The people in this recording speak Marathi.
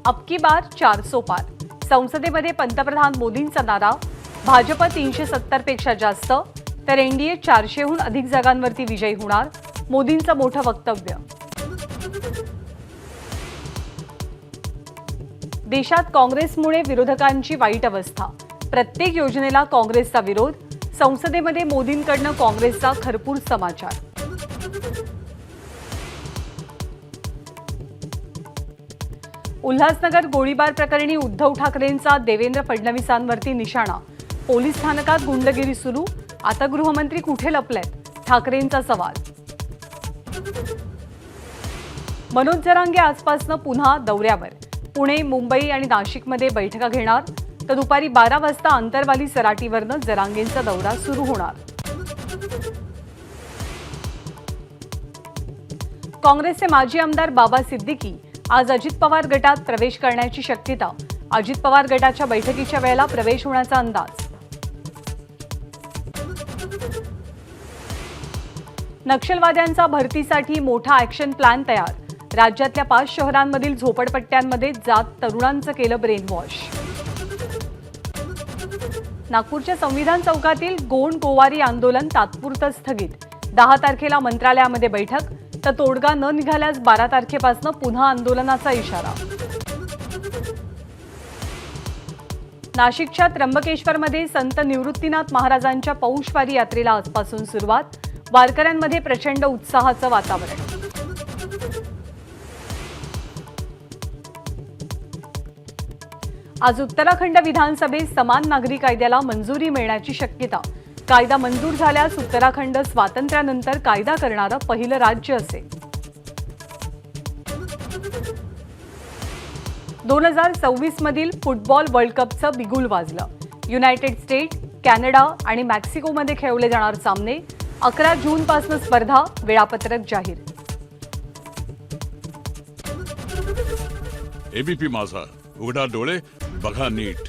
अब की बार 400 पार. संसदेमध्ये पंतप्रधान मोदींचा नारा. भाजप 370 पेक्षा जास्त तर एनडीए 400हून अधिक जागांवरती विजयी होणार. मोदींचं मोठं वक्तव्य. देशात काँग्रेसमुळे विरोधकांची वाईट अवस्था. प्रत्येक योजनेला काँग्रेसचा विरोध. संसदेमध्ये मोदींकडून काँग्रेसचा खरपूर समाचार. उल्हासनगर गोळीबार प्रकरणी उद्धव ठाकरेंचा देवेंद्र फडणवीसांवरती निशाणा. पोलीस स्थानकात गुंडगिरी सुरू. आता गृहमंत्री कुठे लपलेत? ठाकरेंचा सवाल. मनोज जरांगे आजपासून पुन्हा दौऱ्यावर. पुणे, मुंबई आणि नाशिकमध्ये बैठका घेणार. तर दुपारी 12 वाजता अंतरवाली सराटीवरनं जरांगेंचा दौरा सुरू होणार. काँग्रेसचे माजी आमदार बाबा सिद्दीकी आज अजित पवार गटात प्रवेश करण्याची शक्यता. अजित पवार गटाच्या बैठकीच्या वेळेला प्रवेश होण्याचा अंदाज. नक्षलवाद्यांचा भरतीसाठी मोठा ॲक्शन प्लॅन तयार. राज्यातल्या 5 शहरांमधील झोपडपट्ट्यांमध्ये जात तरुणांचं केलं ब्रेन वॉश. नागपूरच्या संविधान चौकातील गोंड गोवारी आंदोलन तात्पुरतं स्थगित. 10 तारखेला मंत्रालयामध्ये बैठक. तर तोडगा न निघाल्यास 12 तारखेपासून पुन्हा आंदोलनाचा इशारा. नाशिकच्या त्र्यंबकेश्वरमध्ये संत निवृत्तीनाथ महाराजांच्या पौषवारी यात्रेला आजपासून सुरुवात. वारकऱ्यांमध्ये प्रचंड उत्साहाचं वातावरण. आज उत्तराखंड विधानसभेत समान नागरी कायद्याला मंजुरी मिळण्याची शक्यता. कायदा मंजूर झाल्यास उत्तराखंड स्वातंत्र्यानंतर कायदा करणारं पहिलं राज्य असेल. 2026 मधील फुटबॉल वर्ल्ड कपचं बिगुल वाजलं. युनायटेड स्टेट, कॅनडा आणि मेक्सिकोमध्ये खेळवले जाणार सामने. 11 जूनपासून स्पर्धा. वेळापत्रक जाहीर. एबीपी माझा, उघडा डोळे बघा नीट.